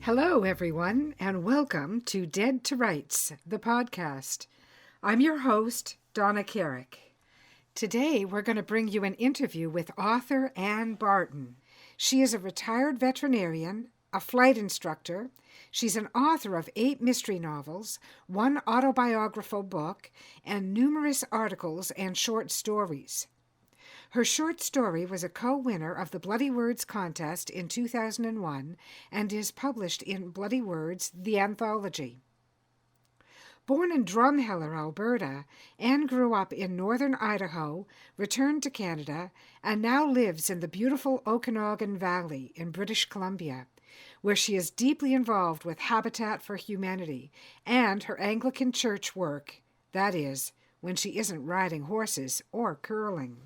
Hello, everyone, and welcome to Dead to Rights, the podcast. I'm your host, Donna Carrick. Today, we're going to bring you an interview with author Ann Barton. She is a retired veterinarian, a flight instructor. She's an author of 8 mystery novels, 1 autobiographical book, and numerous articles and short stories. Her short story was a co-winner of the Bloody Words contest in 2001 and is published in Bloody Words, the anthology. Born in Drumheller, Alberta, Anne grew up in northern Idaho, returned to Canada, and now lives in the beautiful Okanagan Valley in British Columbia, where she is deeply involved with Habitat for Humanity and her Anglican church work, that is, when she isn't riding horses or curling.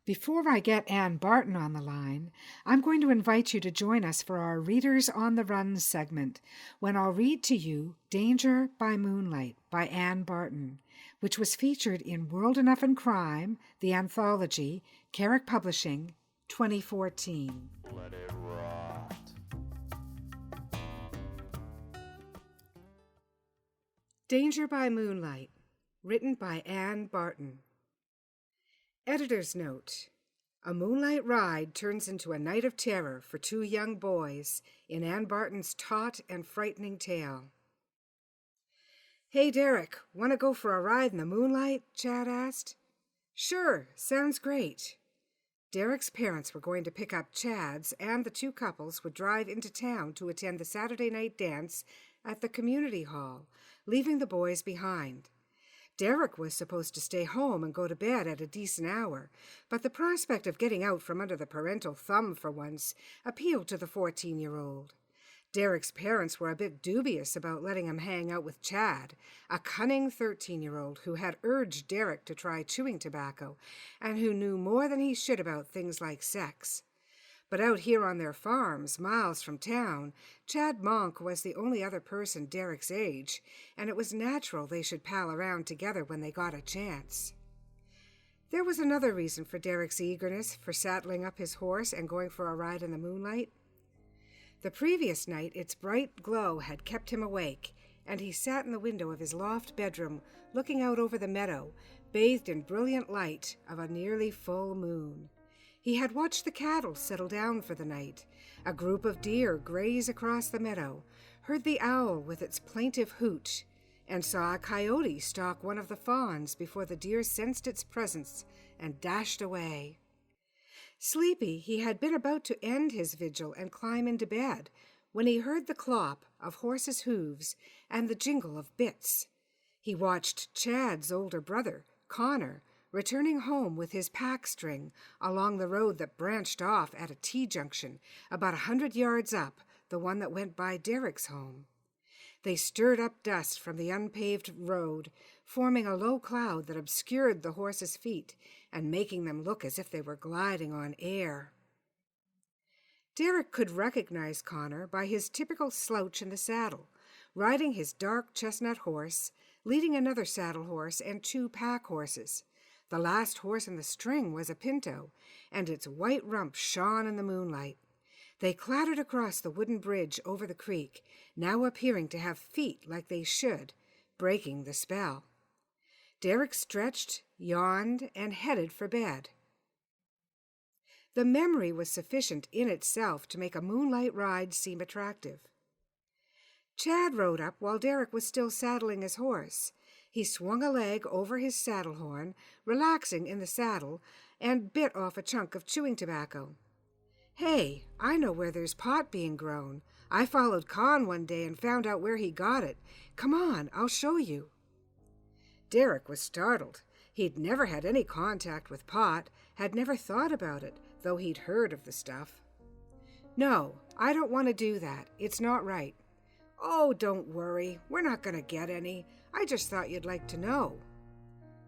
Before I get Ann Barton on the line, I'm going to invite you to join us for our Readers on the Run segment, when I'll read to you Danger by Moonlight by Ann Barton, which was featured in World Enough and Crime, the anthology, Carrick Publishing, 2014. Let it rot. Danger by Moonlight, written by Ann Barton. Editor's note: a moonlight ride turns into a night of terror for 2 young boys in Ann Barton's taut and frightening tale. "Hey, Derek, want to go for a ride in the moonlight?" Chad asked. "Sure, sounds great." Derek's parents were going to pick up Chad's, and the 2 couples would drive into town to attend the Saturday night dance at the community hall, leaving the boys behind. Derek was supposed to stay home and go to bed at a decent hour, but the prospect of getting out from under the parental thumb for once appealed to the 14-year-old. Derek's parents were a bit dubious about letting him hang out with Chad, a cunning 13-year-old who had urged Derek to try chewing tobacco and who knew more than he should about things like sex. But out here on their farms, miles from town, Chad Monk was the only other person Derek's age, and it was natural they should pal around together when they got a chance. There was another reason for Derek's eagerness for saddling up his horse and going for a ride in the moonlight. The previous night, its bright glow had kept him awake, and he sat in the window of his loft bedroom, looking out over the meadow, bathed in brilliant light of a nearly full moon. He had watched the cattle settle down for the night, a group of deer graze across the meadow, heard the owl with its plaintive hoot, and saw a coyote stalk one of the fawns before the deer sensed its presence and dashed away. Sleepy, he had been about to end his vigil and climb into bed when he heard the clop of horses' hooves and the jingle of bits. He watched Chad's older brother, Connor, returning home with his pack string along the road that branched off at a T-junction about 100 yards up, the one that went by Derek's home. They stirred up dust from the unpaved road, forming a low cloud that obscured the horses' feet and making them look as if they were gliding on air. Derek could recognize Connor by his typical slouch in the saddle, riding his dark chestnut horse, leading another saddle horse and 2 pack horses. The last horse in the string was a pinto, and its white rump shone in the moonlight. They clattered across the wooden bridge over the creek, now appearing to have feet like they should, breaking the spell. Derek stretched, yawned, and headed for bed. The memory was sufficient in itself to make a moonlight ride seem attractive. Chad rode up while Derek was still saddling his horse. He swung a leg over his saddle horn, relaxing in the saddle, and bit off a chunk of chewing tobacco. "Hey, I know where there's pot being grown. I followed Con one day and found out where he got it. Come on, I'll show you." Derek was startled. He'd never had any contact with pot, had never thought about it, though he'd heard of the stuff. "No, I don't want to do that. It's not right." "Oh, don't worry. We're not going to get any. I just thought you'd like to know."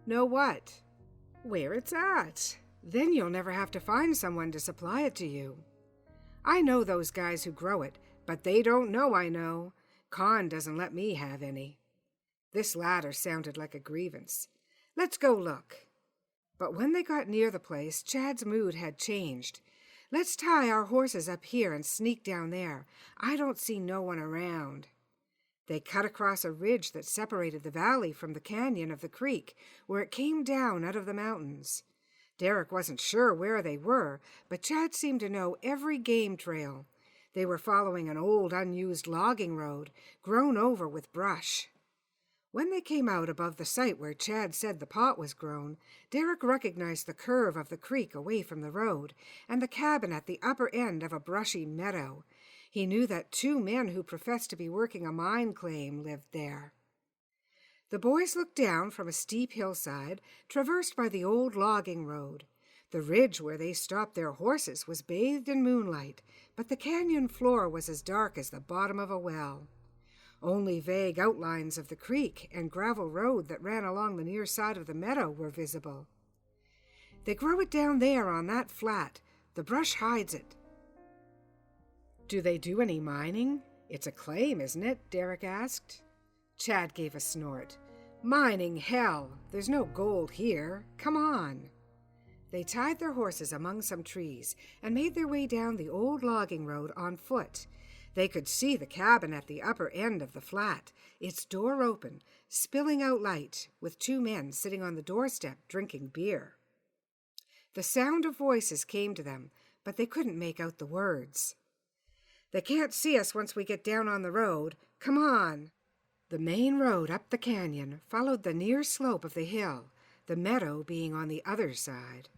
"Know what?" "Where it's at. Then you'll never have to find someone to supply it to you." "I know those guys who grow it, but they don't know I know. Con doesn't let me have any." This latter sounded like a grievance. "Let's go look." But when they got near the place, Chad's mood had changed. Let's tie our horses up here and sneak down there. I don't see no one around." They cut across a ridge that separated the valley from the canyon of the creek, where it came down out of the mountains. Derek wasn't sure where they were, but Chad seemed to know every game trail. They were following an old, unused logging road, grown over with brush. When they came out above the site where Chad said the pot was grown, Derek recognized the curve of the creek away from the road and the cabin at the upper end of a brushy meadow. He knew that 2 men who professed to be working a mine claim lived there. The boys looked down from a steep hillside, traversed by the old logging road. The ridge where they stopped their horses was bathed in moonlight, but the canyon floor was as dark as the bottom of a well. Only vague outlines of the creek and gravel road that ran along the near side of the meadow were visible. "They grow it down there on that flat. The brush hides it." "Do they do any mining? It's a claim, isn't it?" Derek asked. Chad gave a snort. "Mining, hell! There's no gold here. Come on." They tied their horses among some trees and made their way down the old logging road on foot. They could see the cabin at the upper end of the flat, its door open, spilling out light, with 2 men sitting on the doorstep drinking beer. The sound of voices came to them, but they couldn't make out the words. "They can't see us once we get down on the road. Come on." The main road up the canyon followed the near slope of the hill, the meadow being on the other side.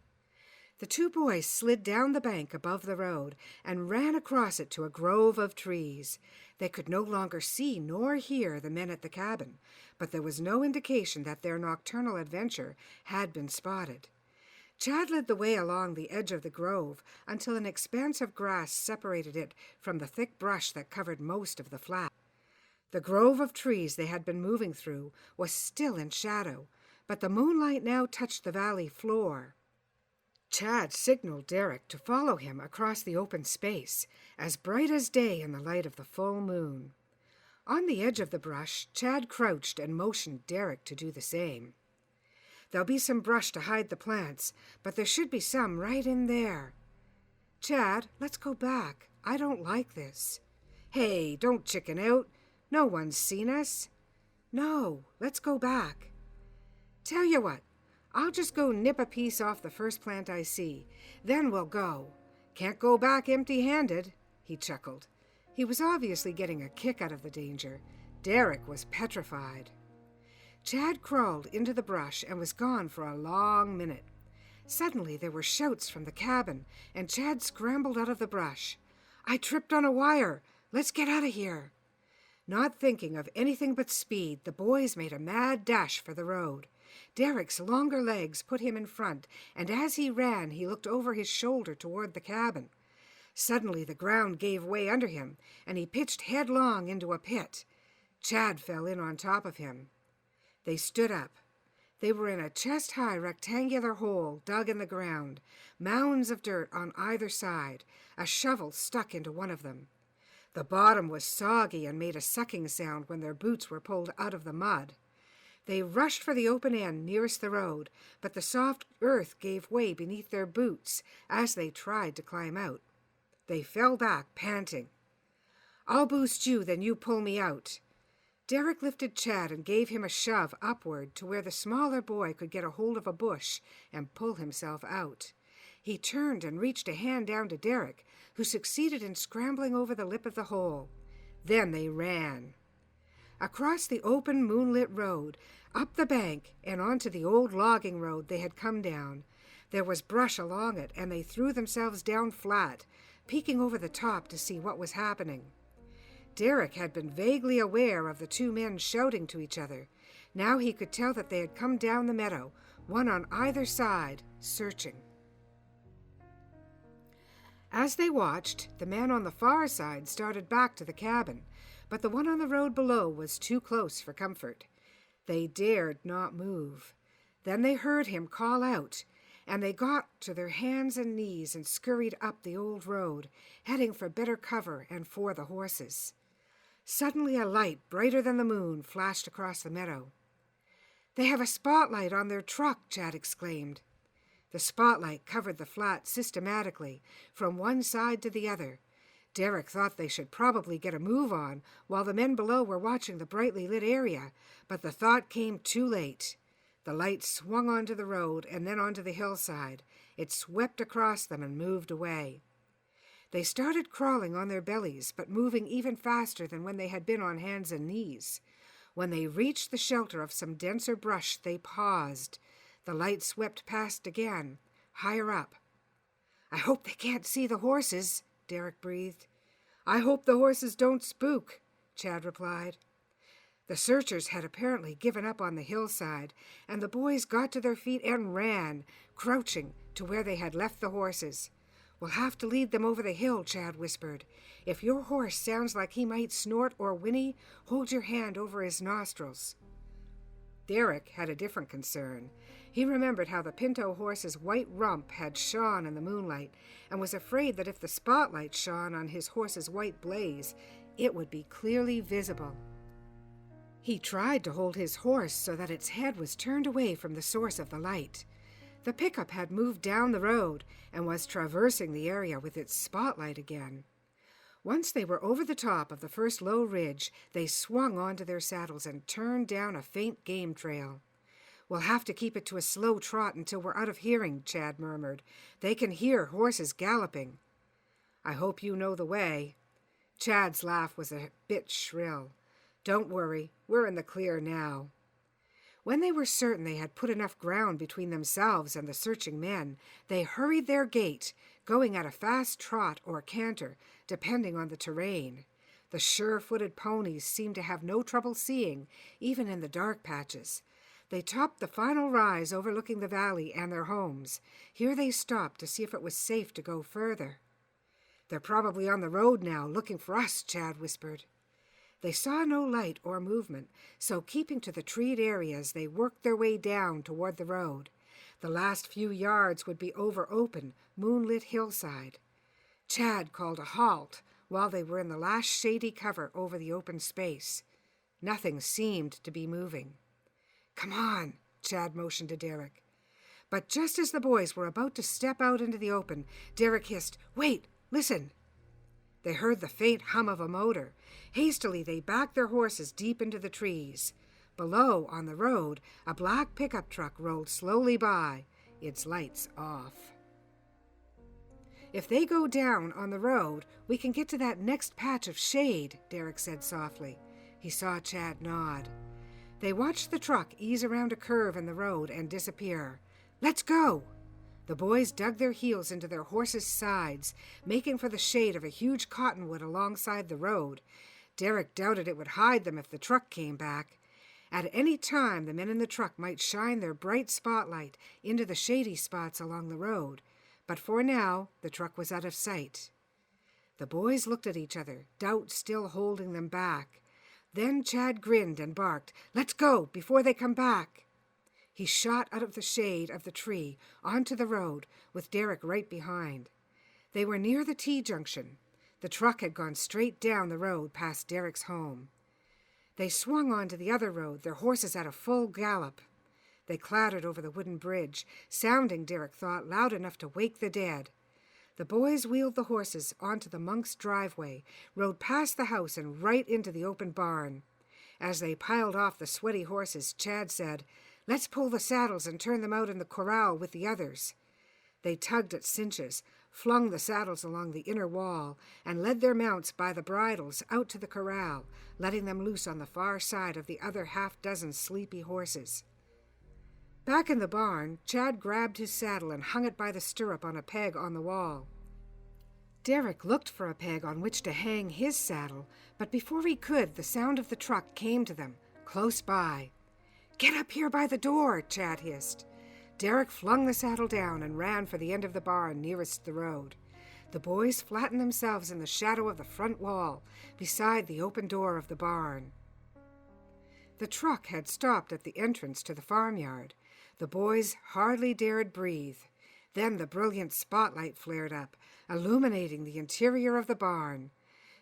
The 2 boys slid down the bank above the road and ran across it to a grove of trees. They could no longer see nor hear the men at the cabin, but there was no indication that their nocturnal adventure had been spotted. Chad led the way along the edge of the grove until an expanse of grass separated it from the thick brush that covered most of the flat. The grove of trees they had been moving through was still in shadow, but the moonlight now touched the valley floor. Chad signaled Derek to follow him across the open space, as bright as day in the light of the full moon. On the edge of the brush, Chad crouched and motioned Derek to do the same. "There'll be some brush to hide the plants, but there should be some right in there." "Chad, let's go back. I don't like this." "Hey, don't chicken out. No one's seen us." "No, let's go back." "Tell you what, I'll just go nip a piece off the first plant I see. Then we'll go. Can't go back empty-handed," he chuckled. He was obviously getting a kick out of the danger. Derek was petrified. Chad crawled into the brush and was gone for a long minute. Suddenly there were shouts from the cabin, and Chad scrambled out of the brush. "I tripped on a wire. Let's get out of here." Not thinking of anything but speed, the boys made a mad dash for the road. Derek's longer legs put him in front, and as he ran, he looked over his shoulder toward the cabin. Suddenly the ground gave way under him, and he pitched headlong into a pit. Chad fell in on top of him. They stood up. They were in a chest-high rectangular hole dug in the ground, mounds of dirt on either side, a shovel stuck into one of them. The bottom was soggy and made a sucking sound when their boots were pulled out of the mud. They rushed for the open end nearest the road, but the soft earth gave way beneath their boots as they tried to climb out. They fell back, panting. "I'll boost you, then you pull me out." Derek lifted Chad and gave him a shove upward to where the smaller boy could get a hold of a bush and pull himself out. He turned and reached a hand down to Derek, who succeeded in scrambling over the lip of the hole. Then they ran. Across the open moonlit road, up the bank, and onto the old logging road they had come down. There was brush along it, and they threw themselves down flat, peeking over the top to see what was happening. Derek had been vaguely aware of the 2 men shouting to each other. Now he could tell that they had come down the meadow, one on either side, searching. As they watched, the man on the far side started back to the cabin, but the one on the road below was too close for comfort. They dared not move. Then they heard him call out, and they got to their hands and knees and scurried up the old road, heading for better cover and for the horses. Suddenly a light brighter than the moon flashed across the meadow. "They have a spotlight on their truck," Chad exclaimed. The spotlight covered the flat systematically, from one side to the other. Derek thought they should probably get a move on while the men below were watching the brightly lit area, but the thought came too late. The light swung onto the road and then onto the hillside. It swept across them and moved away. They started crawling on their bellies, but moving even faster than when they had been on hands and knees. When they reached the shelter of some denser brush, they paused. The light swept past again, higher up. "I hope they can't see the horses," Derek breathed. "I hope the horses don't spook," Chad replied. The searchers had apparently given up on the hillside, and the boys got to their feet and ran, crouching, to where they had left the horses. "We'll have to lead them over the hill," Chad whispered. "If your horse sounds like he might snort or whinny, hold your hand over his nostrils." Derek had a different concern. He remembered how the pinto horse's white rump had shone in the moonlight, and was afraid that if the spotlight shone on his horse's white blaze, it would be clearly visible. He tried to hold his horse so that its head was turned away from the source of the light. The pickup had moved down the road and was traversing the area with its spotlight again. Once they were over the top of the first low ridge, they swung onto their saddles and turned down a faint game trail. "We'll have to keep it to a slow trot until we're out of hearing," Chad murmured. "They can hear horses galloping." "I hope you know the way." Chad's laugh was a bit shrill. "Don't worry, we're in the clear now." When they were certain they had put enough ground between themselves and the searching men, they hurried their gait, going at a fast trot or canter, depending on the terrain. The sure-footed ponies seemed to have no trouble seeing, even in the dark patches. They topped the final rise overlooking the valley and their homes. Here they stopped to see if it was safe to go further. "They're probably on the road now, looking for us," Chad whispered. They saw no light or movement, so keeping to the treed areas, they worked their way down toward the road. The last few yards would be over open, moonlit hillside. Chad called a halt while they were in the last shady cover over the open space. Nothing seemed to be moving. "Come on," Chad motioned to Derek. But just as the boys were about to step out into the open, Derek hissed, "Wait, listen." They heard the faint hum of a motor. Hastily, they backed their horses deep into the trees. Below, on the road, a black pickup truck rolled slowly by, its lights off. "If they go down on the road, we can get to that next patch of shade," Derek said softly. He saw Chad nod. They watched the truck ease around a curve in the road and disappear. "Let's go!" The boys dug their heels into their horses' sides, making for the shade of a huge cottonwood alongside the road. Derek doubted it would hide them if the truck came back. At any time, the men in the truck might shine their bright spotlight into the shady spots along the road. But for now, the truck was out of sight. The boys looked at each other, doubt still holding them back. Then Chad grinned and barked, "Let's go, before they come back." He shot out of the shade of the tree onto the road, with Derek right behind. They were near the T-junction. The truck had gone straight down the road past Derek's home. They swung onto the other road, their horses at a full gallop. They clattered over the wooden bridge, sounding, Derek thought, loud enough to wake the dead. The boys wheeled the horses onto the monk's driveway, rode past the house and right into the open barn. As they piled off the sweaty horses, Chad said, "Let's pull the saddles and turn them out in the corral with the others." They tugged at cinches, flung the saddles along the inner wall, and led their mounts by the bridles out to the corral, letting them loose on the far side of the other half-dozen sleepy horses. Back in the barn, Chad grabbed his saddle and hung it by the stirrup on a peg on the wall. Derek looked for a peg on which to hang his saddle, but before he could, the sound of the truck came to them, close by. "Get up here by the door," Chad hissed. Derek flung the saddle down and ran for the end of the barn nearest the road. The boys flattened themselves in the shadow of the front wall, beside the open door of the barn. The truck had stopped at the entrance to the farmyard. The boys hardly dared breathe. Then the brilliant spotlight flared up, illuminating the interior of the barn.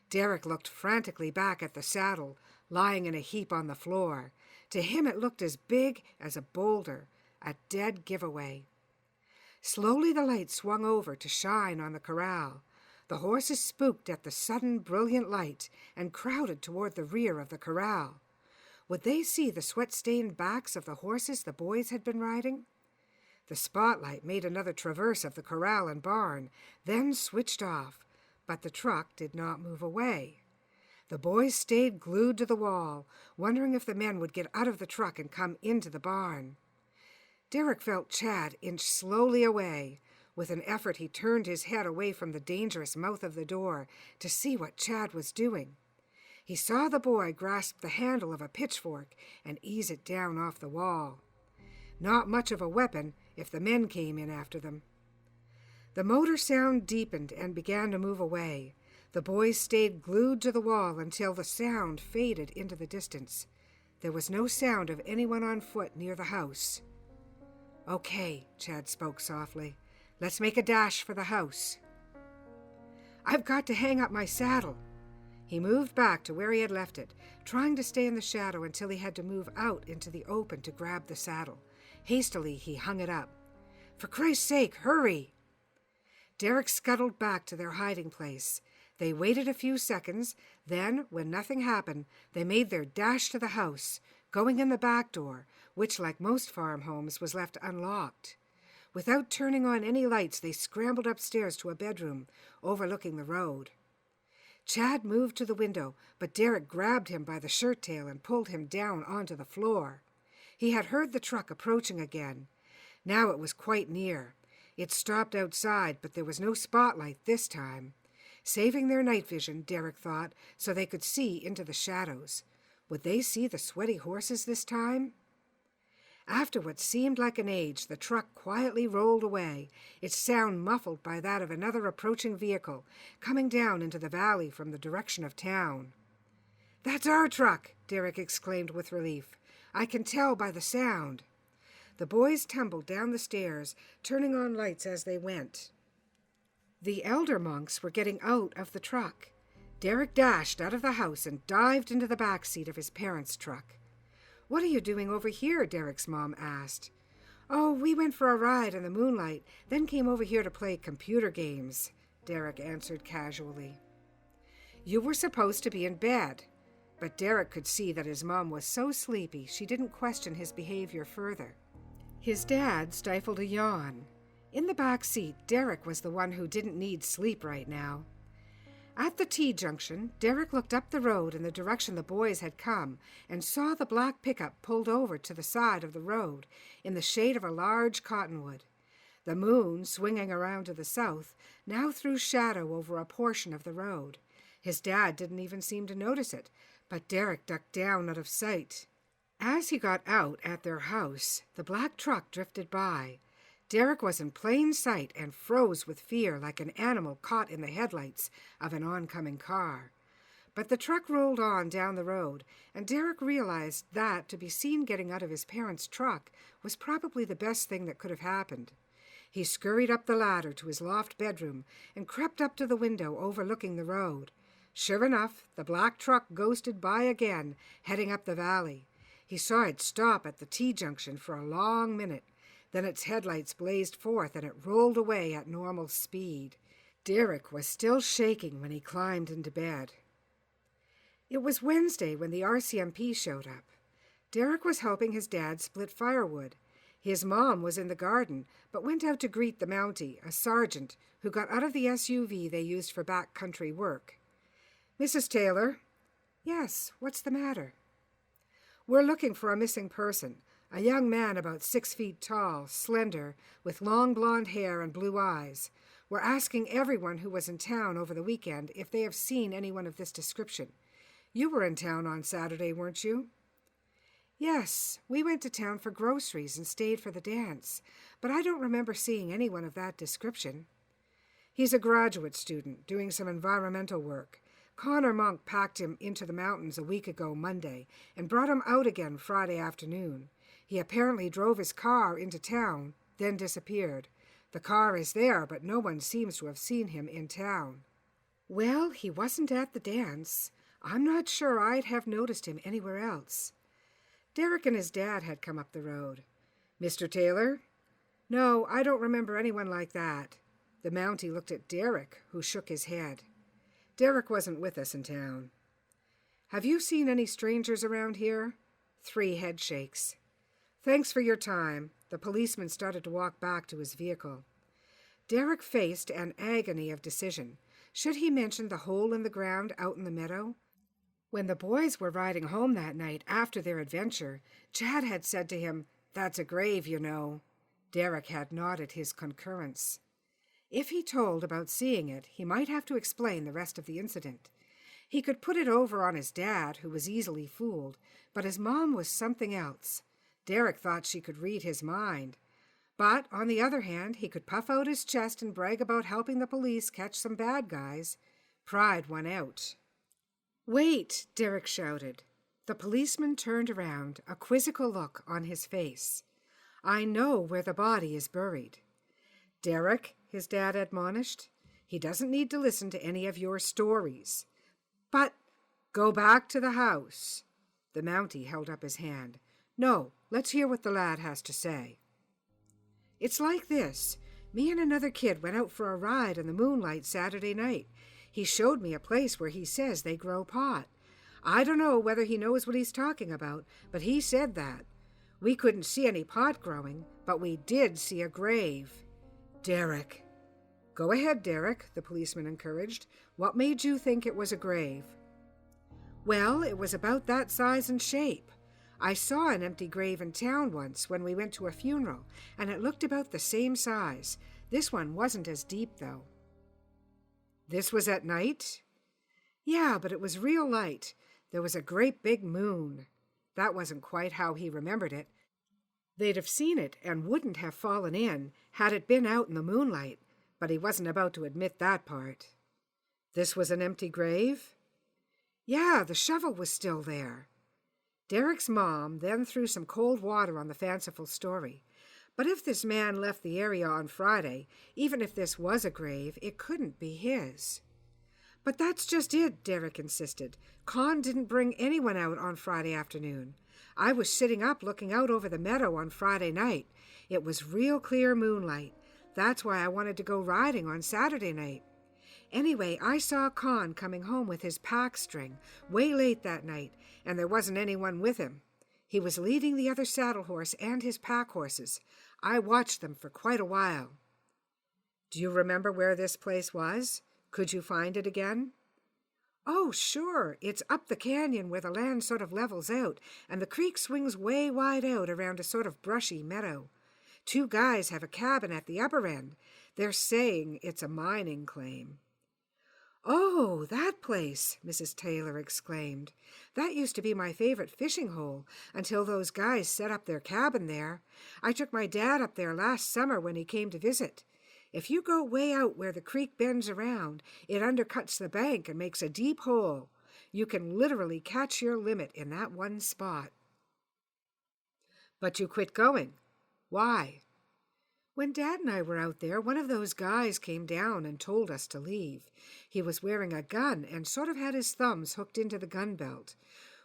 Derek looked frantically back at the saddle, lying in a heap on the floor. To him it looked as big as a boulder, a dead giveaway. Slowly the light swung over to shine on the corral. The horses spooked at the sudden brilliant light and crowded toward the rear of the corral. Would they see the sweat-stained backs of the horses the boys had been riding? The spotlight made another traverse of the corral and barn, then switched off, but the truck did not move away. The boys stayed glued to the wall, wondering if the men would get out of the truck and come into the barn. Derek felt Chad inch slowly away. With an effort, he turned his head away from the dangerous mouth of the door to see what Chad was doing. He saw the boy grasp the handle of a pitchfork and ease it down off the wall. Not much of a weapon if the men came in after them. The motor sound deepened and began to move away. The boys stayed glued to the wall until the sound faded into the distance. There was no sound of anyone on foot near the house. "Okay," Chad spoke softly. "Let's make a dash for the house." "I've got to hang up my saddle." He moved back to where he had left it, trying to stay in the shadow until he had to move out into the open to grab the saddle. Hastily, he hung it up. "For Christ's sake, hurry!" Derek scuttled back to their hiding place. They waited a few seconds, then, when nothing happened, they made their dash to the house, going in the back door, which, like most farm homes, was left unlocked. Without turning on any lights, they scrambled upstairs to a bedroom overlooking the road. Chad moved to the window, but Derek grabbed him by the shirt tail and pulled him down onto the floor. He had heard the truck approaching again. Now it was quite near. It stopped outside, but there was no spotlight this time. Saving their night vision, Derek thought, so they could see into the shadows. Would they see the sweaty horses this time? After what seemed like an age, the truck quietly rolled away, its sound muffled by that of another approaching vehicle, coming down into the valley from the direction of town. "That's our truck!" Derek exclaimed with relief. "I can tell by the sound." The boys tumbled down the stairs, turning on lights as they went. The elder monks were getting out of the truck. Derek dashed out of the house and dived into the back seat of his parents' truck. "What are you doing over here?" Derek's mom asked. "Oh, we went for a ride in the moonlight, then came over here to play computer games," Derek answered casually. "You were supposed to be in bed." But Derek could see that his mom was so sleepy she didn't question his behavior further. His dad stifled a yawn. In the back seat, Derek was the one who didn't need sleep right now. At the T-junction, Derek looked up the road in the direction the boys had come and saw the black pickup pulled over to the side of the road in the shade of a large cottonwood. The moon, swinging around to the south, now threw shadow over a portion of the road. His dad didn't even seem to notice it, but Derek ducked down out of sight. As he got out at their house, the black truck drifted by. Derek was in plain sight and froze with fear like an animal caught in the headlights of an oncoming car. But the truck rolled on down the road, and Derek realized that to be seen getting out of his parents' truck was probably the best thing that could have happened. He scurried up the ladder to his loft bedroom and crept up to the window overlooking the road. Sure enough, the black truck ghosted by again, heading up the valley. He saw it stop at the T-junction for a long minute. Then its headlights blazed forth and it rolled away at normal speed. Derek was still shaking when he climbed into bed. It was Wednesday when the RCMP showed up. Derek was helping his dad split firewood. His mom was in the garden, but went out to greet the Mountie, a sergeant, who got out of the SUV they used for backcountry work. "Mrs. Taylor?" "Yes, what's the matter?" "We're looking for a missing person. A young man about 6 feet tall, slender, with long blonde hair and blue eyes. We're asking everyone who was in town over the weekend if they have seen anyone of this description. You were in town on Saturday, weren't you?" "Yes, we went to town for groceries and stayed for the dance, but I don't remember seeing anyone of that description." "He's a graduate student doing some environmental work. Connor Monk packed him into the mountains a week ago Monday and brought him out again Friday afternoon. He apparently drove his car into town, then disappeared. The car is there, but no one seems to have seen him in town." "Well, he wasn't at the dance. I'm not sure I'd have noticed him anywhere else." Derek and his dad had come up the road. "Mr. Taylor?" No, I don't remember anyone like that. The Mountie looked at Derek, who shook his head. Derek wasn't with us in town. Have you seen any strangers around here? 3 head shakes. Thanks for your time. The policeman started to walk back to his vehicle. Derek faced an agony of decision. Should he mention the hole in the ground out in the meadow? When the boys were riding home that night after their adventure, Chad had said to him, "That's a grave, you know." Derek had nodded his concurrence. If he told about seeing it, he might have to explain the rest of the incident. He could put it over on his dad, who was easily fooled, but his mom was something else. Derek thought she could read his mind. But, on the other hand, he could puff out his chest and brag about helping the police catch some bad guys. Pride won out. "Wait!" Derek shouted. The policeman turned around, a quizzical look on his face. "I know where the body is buried." "Derek," his dad admonished, "he doesn't need to listen to any of your stories." "But—" "Go back to the house." The Mountie held up his hand. "No, let's hear what the lad has to say." "It's like this. Me and another kid went out for a ride in the moonlight Saturday night. He showed me a place where he says they grow pot. I don't know whether he knows what he's talking about, but he said that. We couldn't see any pot growing, but we did see a grave." "Derek." "Go ahead, Derek," the policeman encouraged. "What made you think it was a grave?" "Well, it was about that size and shape. I saw an empty grave in town once when we went to a funeral, and it looked about the same size. This one wasn't as deep, though." "This was at night?" "Yeah, but it was real light. There was a great big moon." That wasn't quite how he remembered it. They'd have seen it and wouldn't have fallen in had it been out in the moonlight, but he wasn't about to admit that part. "This was an empty grave?" "Yeah, the shovel was still there." Derek's mom then threw some cold water on the fanciful story. But if this man left the area on Friday, even if this was a grave, it couldn't be his. "But that's just it," Derek insisted. "Con didn't bring anyone out on Friday afternoon. I was sitting up looking out over the meadow on Friday night. It was real clear moonlight. That's why I wanted to go riding on Saturday night. Anyway, I saw Con coming home with his pack string way late that night, and there wasn't anyone with him. He was leading the other saddle horse and his pack horses. I watched them for quite a while." "Do you remember where this place was? Could you find it again?" "Oh, sure. It's up the canyon where the land sort of levels out, and the creek swings way wide out around a sort of brushy meadow. 2 guys have a cabin at the upper end. They're saying it's a mining claim." "Oh, that place!" Mrs. Taylor exclaimed. "That used to be my favorite fishing hole until those guys set up their cabin there. I took my dad up there last summer when he came to visit. If you go way out where the creek bends around, it undercuts the bank and makes a deep hole. You can literally catch your limit in that one spot." "But you quit going. Why?" "When Dad and I were out there, one of those guys came down and told us to leave. He was wearing a gun and sort of had his thumbs hooked into the gun belt.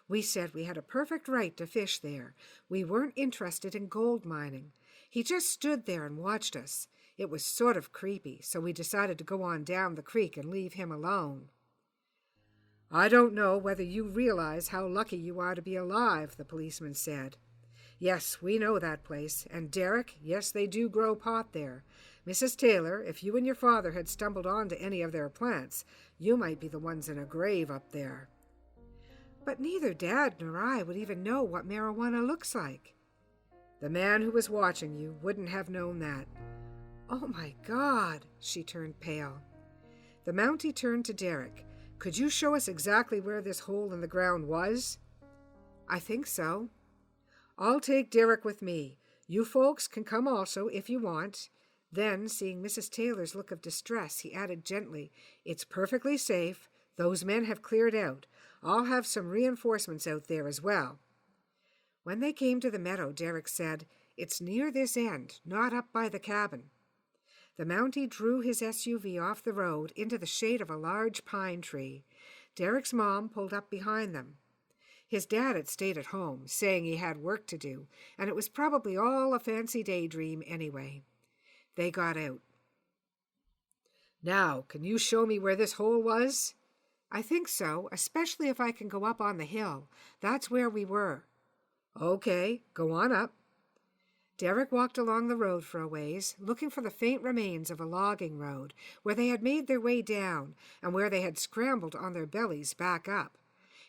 We said we had a perfect right to fish there. We weren't interested in gold mining. He just stood there and watched us. It was sort of creepy, so we decided to go on down the creek and leave him alone." "I don't know whether you realize how lucky you are to be alive," the policeman said. "Yes, we know that place. And Derek, yes, they do grow pot there. Mrs. Taylor, if you and your father had stumbled onto any of their plants, you might be the ones in a grave up there." "But neither Dad nor I would even know what marijuana looks like." "The man who was watching you wouldn't have known that." "Oh, my God!" She turned pale. The Mountie turned to Derek. "Could you show us exactly where this hole in the ground was?" "I think so." "I'll take Derek with me. You folks can come also if you want." Then, seeing Mrs. Taylor's look of distress, he added gently, "It's perfectly safe. Those men have cleared out. I'll have some reinforcements out there as well." When they came to the meadow, Derek said, "It's near this end, not up by the cabin." The Mountie drew his SUV off the road into the shade of a large pine tree. Derek's mom pulled up behind them. His dad had stayed at home, saying he had work to do, and it was probably all a fancy daydream anyway. They got out. "Now, can you show me where this hole was?" "I think so, especially if I can go up on the hill. That's where we were." "Okay, go on up." Derek walked along the road for a ways, looking for the faint remains of a logging road where they had made their way down and where they had scrambled on their bellies back up.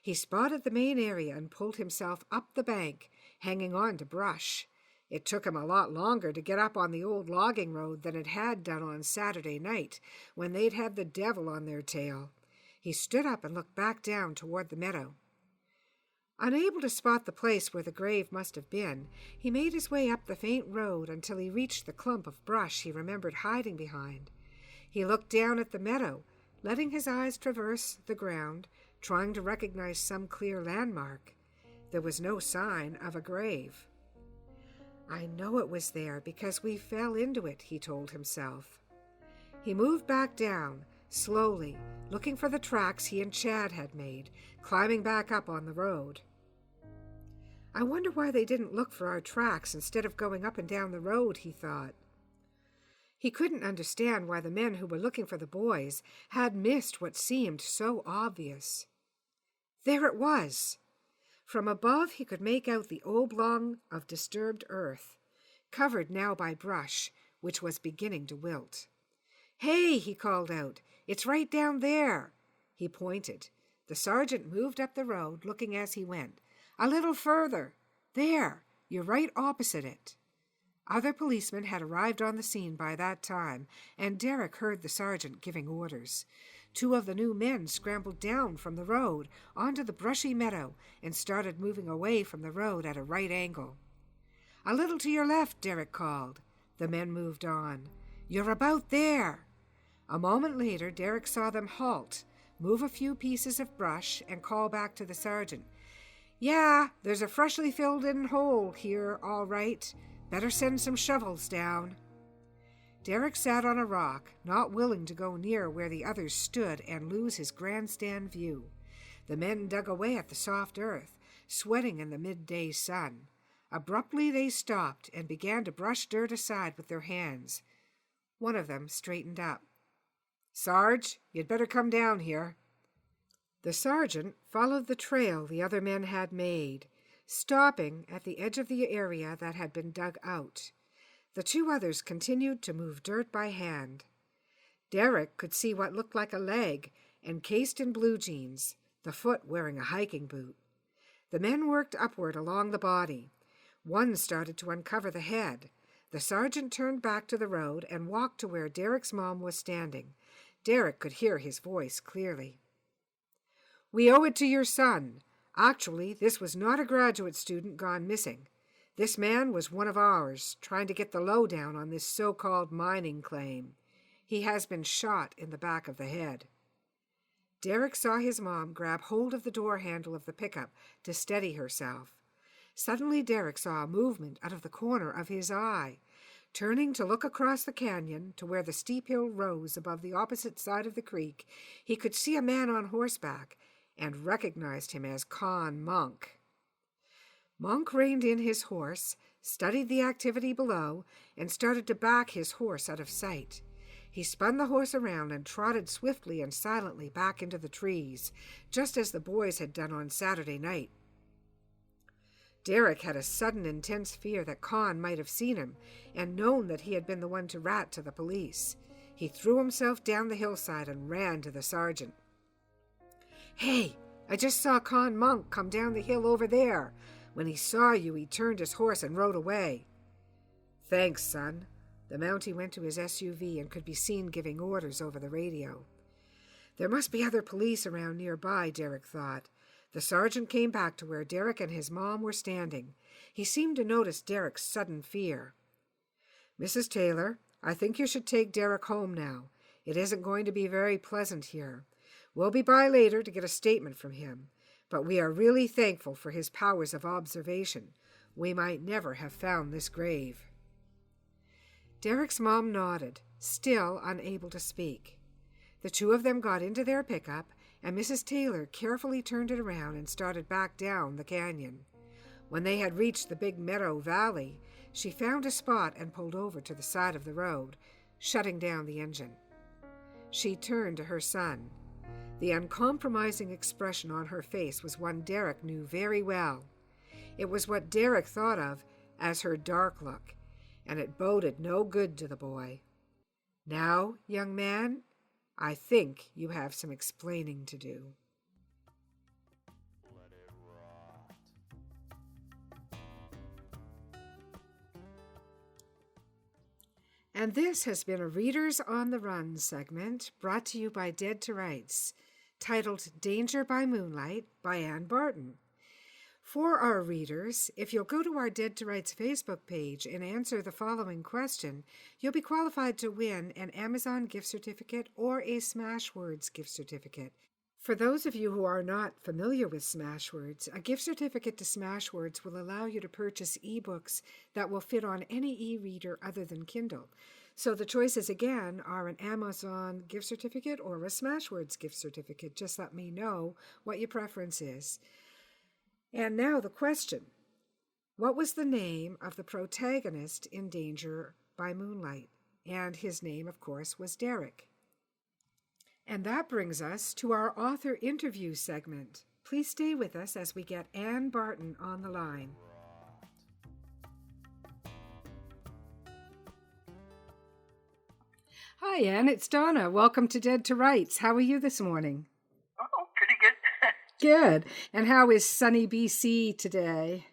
He spotted the main area and pulled himself up the bank, hanging on to brush. It took him a lot longer to get up on the old logging road than it had done on Saturday night, when they'd had the devil on their tail. He stood up and looked back down toward the meadow. Unable to spot the place where the grave must have been, he made his way up the faint road until he reached the clump of brush he remembered hiding behind. He looked down at the meadow, letting his eyes traverse the ground, trying to recognize some clear landmark. There was no sign of a grave. "I know it was there because we fell into it," he told himself. He moved back down, slowly, looking for the tracks he and Chad had made, climbing back up on the road. "I wonder why they didn't look for our tracks instead of going up and down the road," he thought. He couldn't understand why the men who were looking for the boys had missed what seemed so obvious. There it was! From above he could make out the oblong of disturbed earth, covered now by brush, which was beginning to wilt. "Hey!" he called out. "It's right down there!" He pointed. The sergeant moved up the road, looking as he went. "A little further. There, you're right opposite it." Other policemen had arrived on the scene by that time, and Derek heard the sergeant giving orders. Two of the new men scrambled down from the road onto the brushy meadow and started moving away from the road at a right angle. "A little to your left," Derek called. The men moved on. "You're about there." A moment later, Derek saw them halt, move a few pieces of brush, and call back to the sergeant. "Yeah, there's a freshly filled-in hole here, all right. Better send some shovels down." Derek sat on a rock, not willing to go near where the others stood and lose his grandstand view. The men dug away at the soft earth, sweating in the midday sun. Abruptly they stopped and began to brush dirt aside with their hands. One of them straightened up. "Sarge, you'd better come down here." The sergeant followed the trail the other men had made, stopping at the edge of the area that had been dug out. The two others continued to move dirt by hand. Derek could see what looked like a leg, encased in blue jeans, the foot wearing a hiking boot. The men worked upward along the body. One started to uncover the head. The sergeant turned back to the road and walked to where Derek's mom was standing. Derek could hear his voice clearly. "We owe it to your son. Actually, this was not a graduate student gone missing. This man was one of ours, trying to get the lowdown on this so-called mining claim. He has been shot in the back of the head." Derek saw his mom grab hold of the door handle of the pickup to steady herself. Suddenly Derek saw a movement out of the corner of his eye. Turning to look across the canyon to where the steep hill rose above the opposite side of the creek, he could see a man on horseback and recognized him as Con Monk. Monk reined in his horse, studied the activity below, and started to back his horse out of sight. He spun the horse around and trotted swiftly and silently back into the trees, just as the boys had done on Saturday night. Derek had a sudden intense fear that Con might have seen him and known that he had been the one to rat to the police. He threw himself down the hillside and ran to the sergeant. "Hey, I just saw Con Monk come down the hill over there. When he saw you, he turned his horse and rode away." "Thanks, son." The Mountie went to his SUV and could be seen giving orders over the radio. There must be other police around nearby, Derek thought. The sergeant came back to where Derek and his mom were standing. He seemed to notice Derek's sudden fear. "Mrs. Taylor, I think you should take Derek home now. It isn't going to be very pleasant here. We'll be by later to get a statement from him, but we are really thankful for his powers of observation. We might never have found this grave." Derek's mom nodded, still unable to speak. The two of them got into their pickup, and Mrs. Taylor carefully turned it around and started back down the canyon. When they had reached the big meadow valley, She found a spot and pulled over to the side of the road, shutting down the engine. She turned to her son. The uncompromising expression on her face was one Derek knew very well. It was what Derek thought of as her dark look, and it boded no good to the boy. Now, young man, I think you have some explaining to do. Let it rot. And this has been a Readers on the Run segment brought to you by Dead to Rights, titled Danger by Moonlight by Ann Barton. For our readers, if you'll go to our Dead to Rights Facebook page and answer the following question, you'll be qualified to win an Amazon gift certificate or a Smashwords gift certificate. For those of you who are not familiar with Smashwords, a gift certificate to Smashwords will allow you to purchase ebooks that will fit on any e-reader other than Kindle. So the choices again are an Amazon gift certificate or a Smashwords gift certificate. Just let me know what your preference is. And now the question. What was the name of the protagonist in Danger by Moonlight? And his name, of course, was Derek. And that brings us to our author interview segment. Please stay with us as we get Ann Barton on the line. Hi, Ann. It's Donna. Welcome to Dead to Rights. How are you this morning? Oh, pretty good. Good. And how is sunny BC today?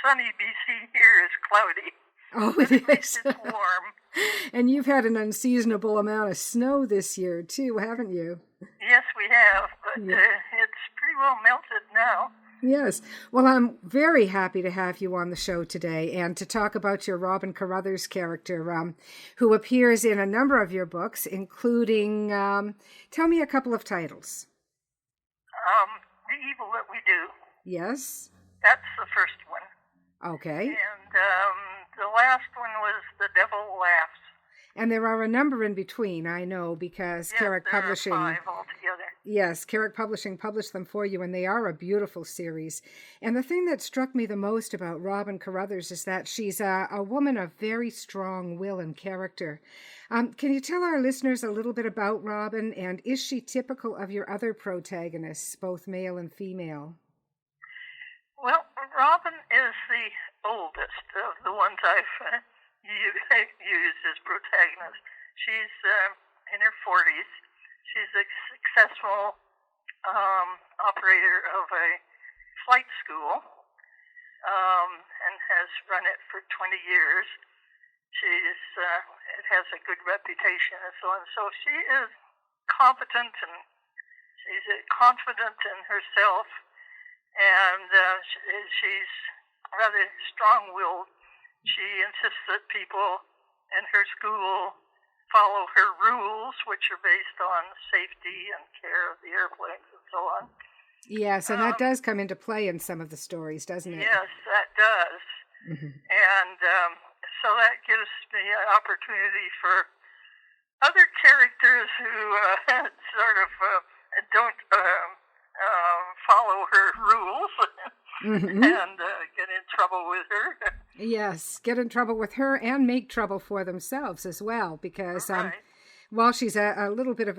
Sunny BC here is cloudy. Oh, it is. It's warm. And you've had an unseasonable amount of snow this year, too, haven't you? Yes, we have, but it's pretty well melted now. Yes. Well, I'm very happy to have you on the show today and to talk about your Robin Carruthers character, who appears in a number of your books, including, tell me a couple of titles. The Evil That We Do. Yes. That's the first one. Okay. And the last one was The Devil Laughs. And there are a number in between, I know, because Carrick Publishing. There are 5 altogether. Yes, Carrick Publishing published them for you, and they are a beautiful series. And the thing that struck me the most about Robin Carruthers is that she's a woman of very strong will and character. Can you tell our listeners a little bit about Robin, and is she typical of your other protagonists, both male and female? Well, Robin is the oldest of the ones I've used as protagonist. She's in her 40s. She's a successful operator of a flight school and has run it for 20 years. It has a good reputation and so on. So she is competent and she's confident in herself, and she's rather strong-willed. She insists that people in her school follow her rules, which are based on safety and care of the airplanes and so on. Yes, and that does come into play in some of the stories, doesn't it? Yes, that does. Mm-hmm. And so that gives me an opportunity for other characters who sort of don't follow her rules mm-hmm. and get in trouble with her. Yes, get in trouble with her and make trouble for themselves as well, because right. While she's a little bit of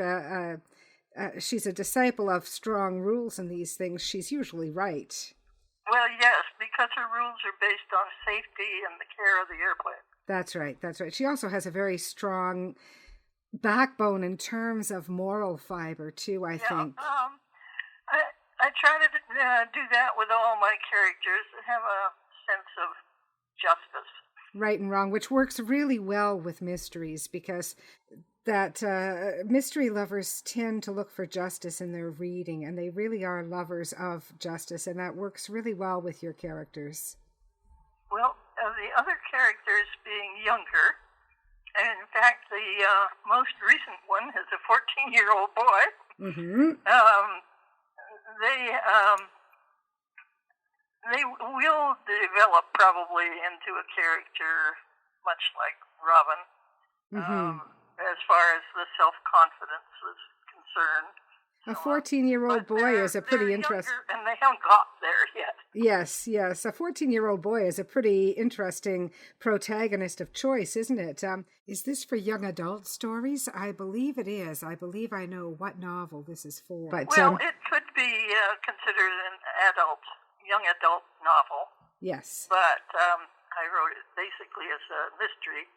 she's a disciple of strong rules in these things, she's usually right. Well, yes, because her rules are based on safety and the care of the airplane. That's right, that's right. She also has a very strong backbone in terms of moral fiber, too, I think. I try to do that with all my characters, have a sense of justice. Right and wrong, which works really well with mysteries, because that mystery lovers tend to look for justice in their reading, and they really are lovers of justice, and that works really well with your characters. Well, the other characters being younger, and in fact, the most recent one is a 14-year-old boy. Mm-hmm. They will develop probably into a character much like Robin, mm-hmm. As far as the self-confidence is concerned. A 14-year-old boy is a pretty interesting... And they haven't got there yet. Yes, yes. A 14-year-old boy is a pretty interesting protagonist of choice, isn't it? Is this for young adult stories? I believe it is. I believe I know what novel this is for. But Well, it could be considered an young adult novel, yes, but I wrote it basically as a mystery.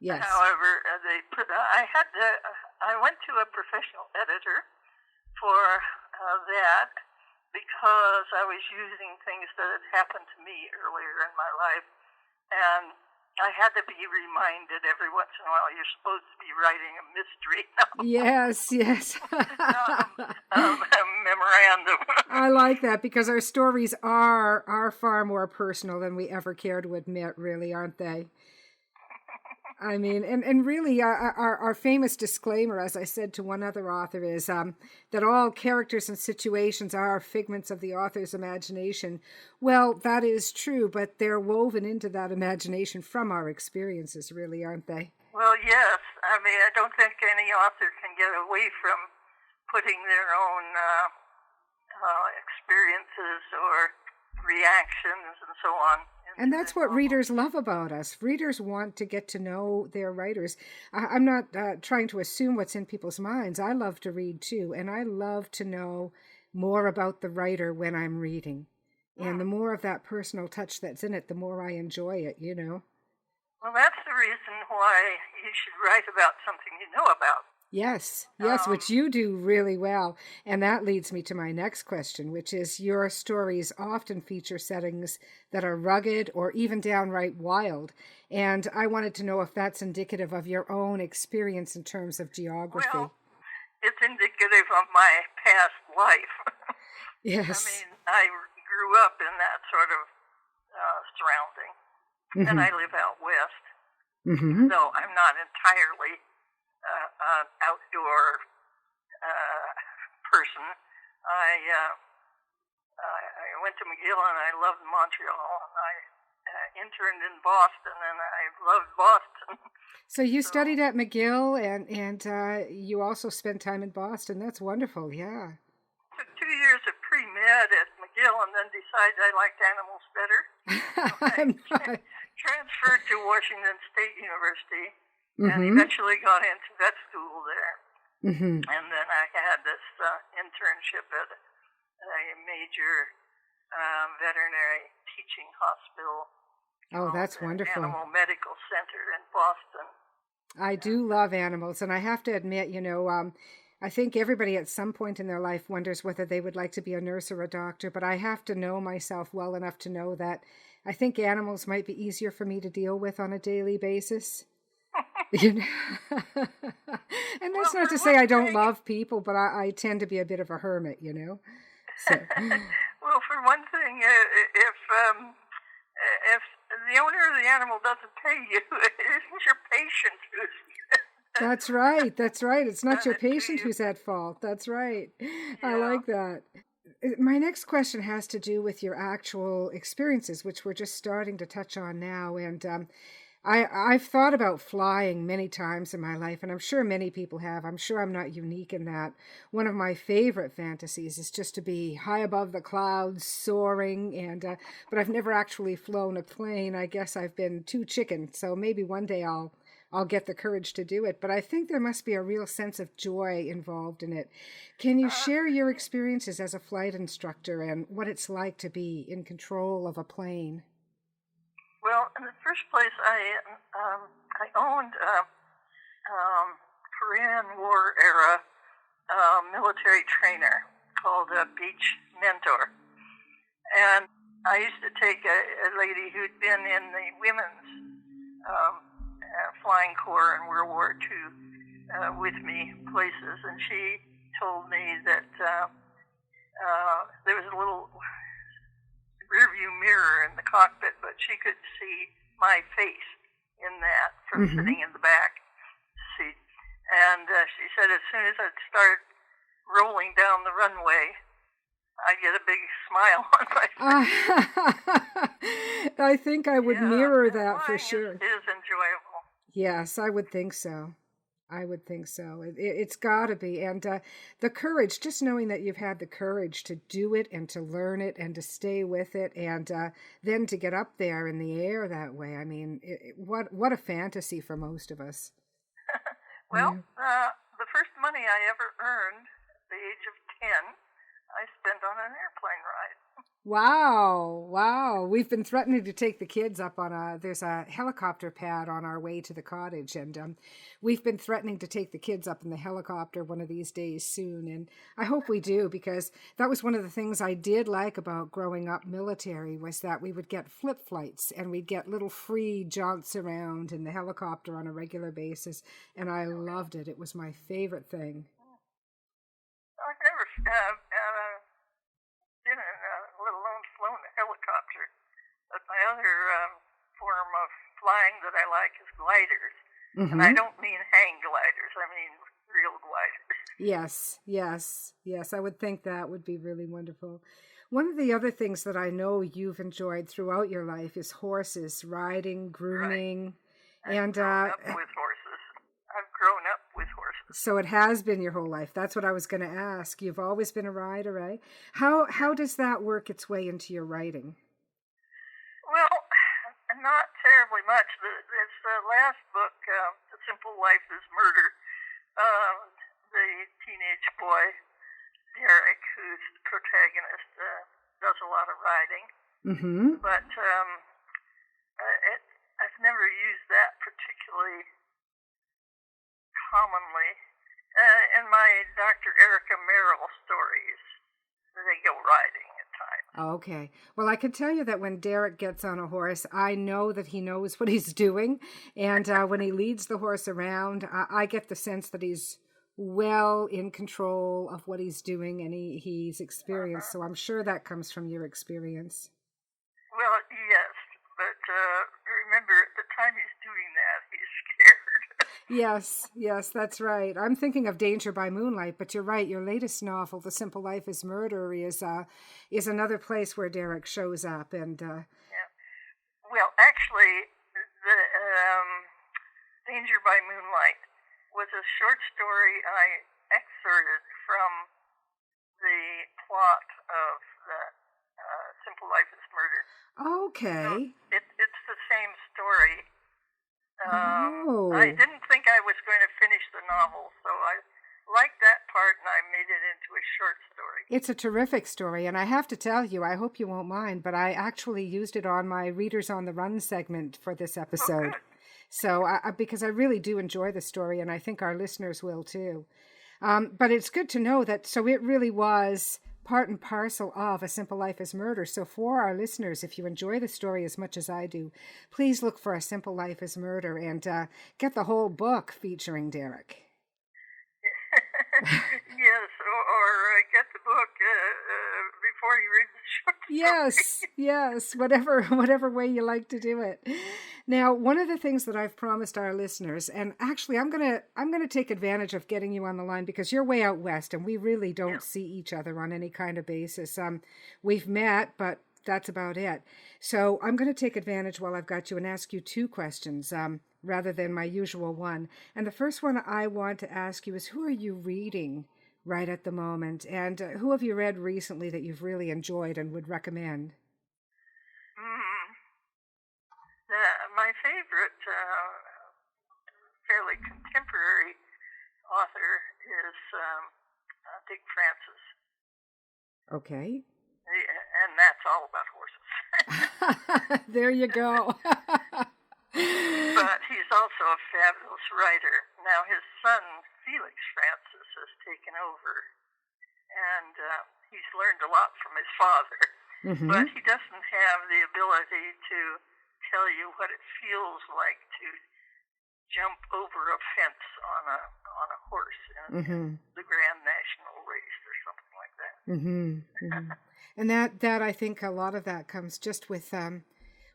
yes. However, I went to a professional editor for that because I was using things that had happened to me earlier in my life, and I had to be reminded every once in a while you're supposed to be writing a mystery novel. Yes, yes. A memorandum. I like that because our stories are far more personal than we ever care to admit, really, aren't they? I mean, and really, our famous disclaimer, as I said to one other author, is that all characters and situations are figments of the author's imagination. Well, that is true, but they're woven into that imagination from our experiences, really, aren't they? Well, yes. I mean, I don't think any author can get away from putting their own experiences or reactions and so on. And that's what readers love about us. Readers want to get to know their writers. I'm not trying to assume what's in people's minds. I love to read too, and I love to know more about the writer when I'm reading. And the more of that personal touch that's in it, the more I enjoy it, you know. Well, that's the reason why you should write about something you know about. Yes, which you do really well. And that leads me to my next question, which is your stories often feature settings that are rugged or even downright wild. And I wanted to know if that's indicative of your own experience in terms of geography. Well, it's indicative of my past life. Yes. I mean, I grew up in that sort of surrounding. And I live out west. So I'm not entirely an outdoor person. I went to McGill and I loved Montreal, and I interned in Boston and I loved Boston. So you studied at McGill and you also spent time in Boston. That's wonderful, yeah. Took 2 years of pre-med at McGill and then decided I liked animals better. So I transferred to Washington State University and eventually got into vet school there. And then I had this internship at a major veterinary teaching hospital. Oh, that's wonderful. Animal Medical Center in Boston. I do love animals, and I have to admit, you know, I think everybody at some point in their life wonders whether they would like to be a nurse or a doctor, but I have to know myself well enough to know that I think animals might be easier for me to deal with on a daily basis. You know? And that's not to say I don't love people, but I tend to be a bit of a hermit, you know. So. Well, for one thing, if the owner of the animal doesn't pay you, it isn't your patient who's... That's right. It's not your patient who's at fault. That's right. Yeah. I like that. My next question has to do with your actual experiences, which we're just starting to touch on now. And I've thought about flying many times in my life, and I'm sure many people have. I'm sure I'm not unique in that. One of my favorite fantasies is just to be high above the clouds, soaring, and but I've never actually flown a plane. I guess I've been too chicken, so maybe one day I'll get the courage to do it. But I think there must be a real sense of joy involved in it. Can you share your experiences as a flight instructor and what it's like to be in control of a plane? Well, in the first place, I owned a Korean War era military trainer called a Beach Mentor, and I used to take a lady who'd been in the women's flying corps in World War II with me places, and she told me that there was a little rearview mirror in the cockpit, but she could see my face in that from sitting in the back seat. And she said as soon as I'd start rolling down the runway, I'd get a big smile on my face. I think I would mirror that for sure. It is enjoyable. Yes, I would think so. I would think so. It's got to be. And the courage, just knowing that you've had the courage to do it and to learn it and to stay with it and then to get up there in the air that way. I mean, what a fantasy for most of us. Well, the first money I ever earned at the age of 10, I spent on an airplane ride. Wow. We've been threatening to take the kids up on there's a helicopter pad on our way to the cottage, and we've been threatening to take the kids up in the helicopter one of these days soon, and I hope we do, because that was one of the things I did like about growing up military, was that we would get flip flights and we'd get little free jaunts around in the helicopter on a regular basis, and I loved it. It was my favorite thing. I've never been in, let alone flown a helicopter. But my other form of flying that I like is gliders. Mm-hmm. And I don't mean hang gliders. I mean real gliders. Yes. I would think that would be really wonderful. One of the other things that I know you've enjoyed throughout your life is horses, riding, grooming. Right. I've grown up with horses. So it has been your whole life. That's what I was going to ask. You've always been a rider, right? How does that work its way into your writing? Well, not terribly much. This last book, The Simple Life is Murder, the teenage boy, Derek, who's the protagonist, does a lot of riding. Mm-hmm. But I've never used that particularly commonly. In my Dr. Erica Merrill stories, they go riding at times. Okay. Well, I can tell you that when Derek gets on a horse, I know that he knows what he's doing. And when he leads the horse around, I get the sense that he's well in control of what he's doing, and he's experienced. So I'm sure that comes from your experience. Well, yes. But remember, at the time he's doing that, he's scared. Yes, that's right. I'm thinking of Danger by Moonlight, but you're right. Your latest novel, The Simple Life is Murder, is another place where Derek shows up. And yeah. Well, actually, the Danger by Moonlight was a short story I excerpted from the plot of the Simple Life is Murder. Okay. So it's the same story. I didn't think I was going to finish the novel, so I liked that part, and I made it into a short story. It's a terrific story, and I have to tell you, I hope you won't mind, but I actually used it on my Readers on the Run segment for this episode. So, because I really do enjoy the story, and I think our listeners will too. But it's good to know that, so it really was part and parcel of A Simple Life is Murder. So for our listeners, if you enjoy the story as much as I do, please look for A Simple Life is Murder and get the whole book featuring Derek. Yes, or get the book before you read the short story. Yes, whatever way you like to do it. Now, one of the things that I've promised our listeners, and actually I'm gonna take advantage of getting you on the line because you're way out west and we really don't see each other on any kind of basis. We've met, but that's about it. So I'm going to take advantage while I've got you and ask you two questions rather than my usual one. And the first one I want to ask you is, who are you reading right at the moment? And who have you read recently that you've really enjoyed and would recommend? My favorite fairly contemporary author is Dick Francis. Okay. And that's all about horses. There you go. But he's also a fabulous writer. Now his son, Felix Francis, has taken over, and he's learned a lot from his father. Mm-hmm. But he doesn't have the ability to tell you what it feels like to jump over a fence on a horse in the Grand National Race or something like that. Mm-hmm. And that I think a lot of that comes just with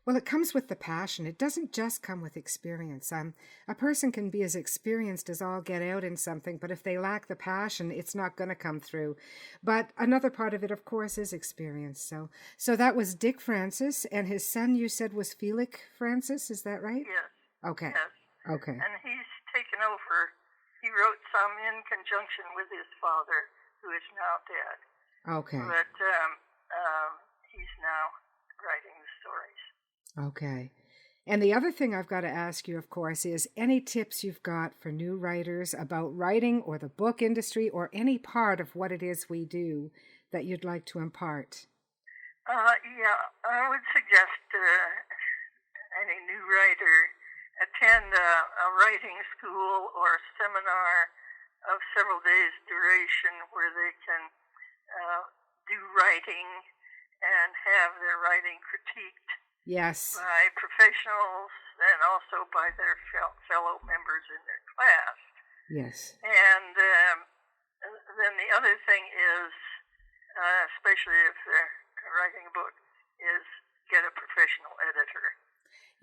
it comes with the passion. It doesn't just come with experience. A person can be as experienced as all get out in something, but if they lack the passion, it's not going to come through. But another part of it, of course, is experience. So that was Dick Francis, and his son, you said, was Felix Francis. Is that right? Yes. Okay. Yes. Okay. And he's taken over He wrote some in conjunction with his father, who is now dead. Okay. But he's now writing the stories. Okay. And the other thing I've got to ask you, of course, is any tips you've got for new writers about writing or the book industry or any part of what it is we do that you'd like to impart? Yeah, I would suggest any new writer attend a writing school or seminar of several days' duration where they can do writing and have their writing critiqued Yes. by professionals and also by their fellow members in their class. Yes. And then the other thing is, especially if they're writing a book, is get a professional editor.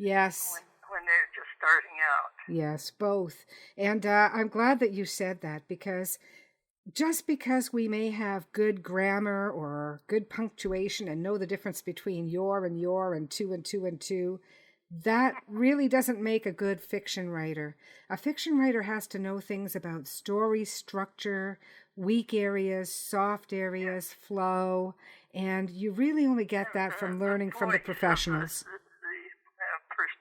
Yes. When they're just starting out. Yes, both. And I'm glad that you said that, because just because we may have good grammar or good punctuation and know the difference between your and two and two and two, that really doesn't make a good fiction writer. A fiction writer has to know things about story structure, weak areas, soft areas, flow, and you really only get that from learning from the professionals. The person.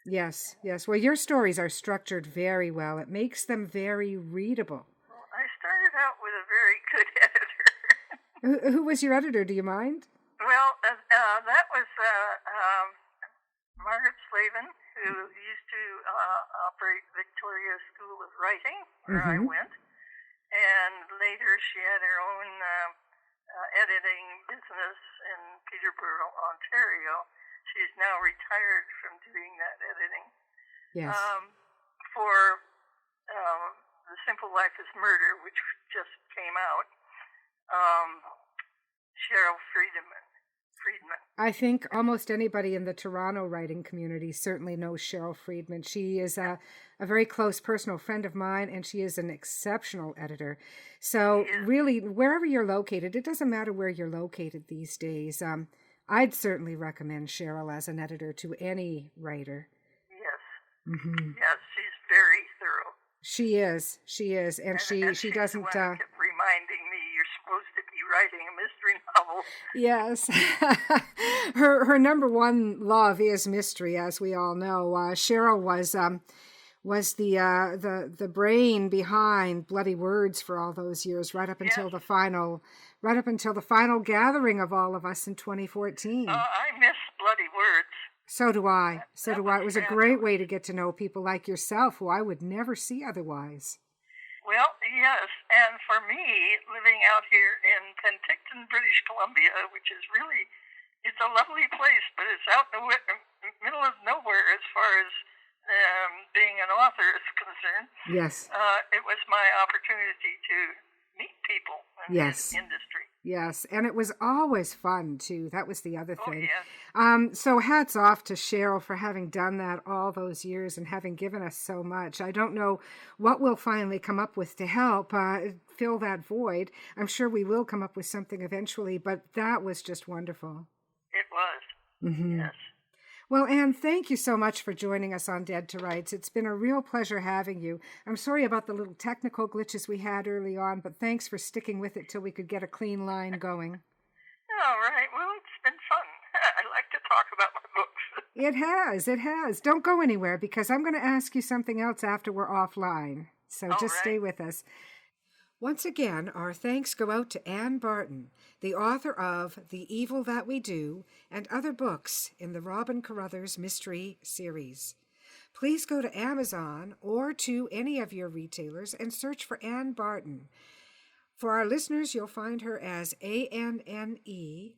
Yes, yes. Well, your stories are structured very well. It makes them very readable. Well, I started out with a very good editor. Who was your editor? Do you mind? Well, that was Margaret Slavin, who used to operate Victoria School of Writing, where I went. And later she had her own editing business in Peterborough, Ontario. She's now retired from doing that editing. Yes. For The Simple Life is Murder, which just came out, Cheryl Friedman. I think almost anybody in the Toronto writing community certainly knows Cheryl Friedman. She is a very close personal friend of mine, and she is an exceptional editor. So really, wherever you're located, it doesn't matter where you're located these days. I'd certainly recommend Cheryl as an editor to any writer. Yes. Mm-hmm. Yes, she's very thorough. She is, and she doesn't. The one who kept reminding me, you're supposed to be writing a mystery novel. Yes, her number one love is mystery, as we all know. Cheryl was the brain behind Bloody Words for all those years, right up until the final gathering of all of us in 2014. I miss Bloody Words. So do I. It was a great way to get to know people like yourself, who I would never see otherwise. Well, yes, and for me, living out here in Penticton, British Columbia, which is really, it's a lovely place, but it's out in the middle of nowhere as far as being an author is concerned. Yes. It was my opportunity to meet people in this industry. Yes, and it was always fun, too. That was the other thing. Yes. So hats off to Cheryl for having done that all those years and having given us so much. I don't know what we'll finally come up with to help fill that void. I'm sure we will come up with something eventually, but that was just wonderful. It was. Mm-hmm. Yes. Well, Anne, thank you so much for joining us on Dead to Rights. It's been a real pleasure having you. I'm sorry about the little technical glitches we had early on, but thanks for sticking with it till we could get a clean line going. All right. Well, it's been fun. I like to talk about my books. It has. Don't go anywhere, because I'm going to ask you something else after we're offline. So just stay with us. Once again, our thanks go out to Anne Barton, the author of The Evil That We Do and other books in the Robin Carruthers Mystery Series. Please go to Amazon or to any of your retailers and search for Anne Barton. For our listeners, you'll find her as ANNEBARTON.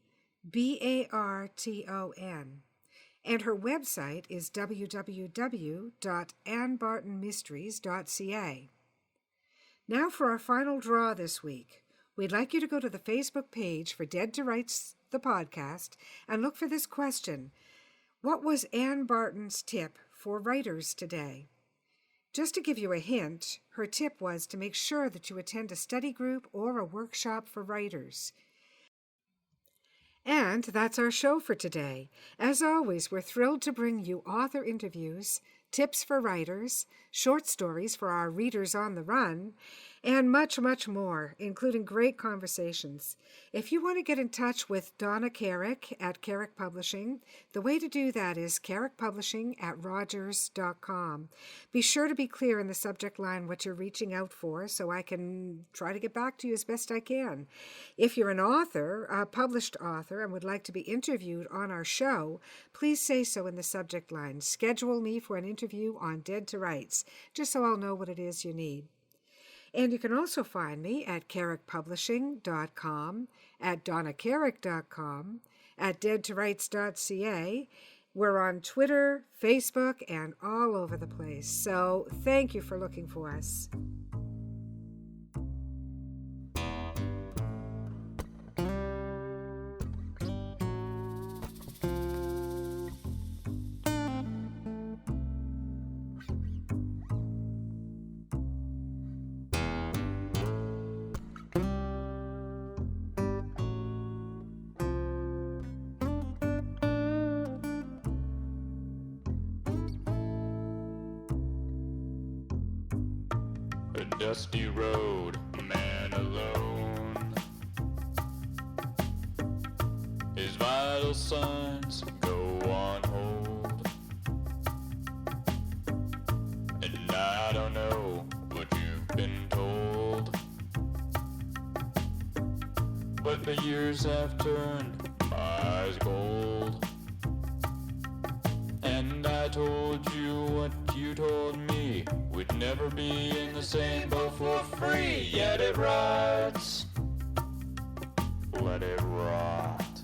And her website is www.annebartonmysteries.ca. Now for our final draw this week. We'd like you to go to the Facebook page for Dead to Rights, the podcast, and look for this question. What was Anne Barton's tip for writers today? Just to give you a hint, her tip was to make sure that you attend a study group or a workshop for writers. And that's our show for today. As always, we're thrilled to bring you author interviews, tips for writers, short stories for our readers on the run, and much, much more, including great conversations. If you want to get in touch with Donna Carrick at Carrick Publishing, the way to do that is carrickpublishing@rogers.com. Be sure to be clear in the subject line what you're reaching out for so I can try to get back to you as best I can. If you're an author, a published author, and would like to be interviewed on our show, please say so in the subject line. Schedule me for an interview on Dead to Rights, just so I'll know what it is you need. And you can also find me at carrickpublishing.com, at donnacarrick.com, at deadtorights.ca. We're on Twitter, Facebook, and all over the place. So thank you for looking for us. A dusty road, a man alone. His vital signs go on hold. And I don't know what you've been told, but the years have turned my eyes gold. And I told you what you told me, we'd never be in the same boat for free. Yet it rides, let it rot.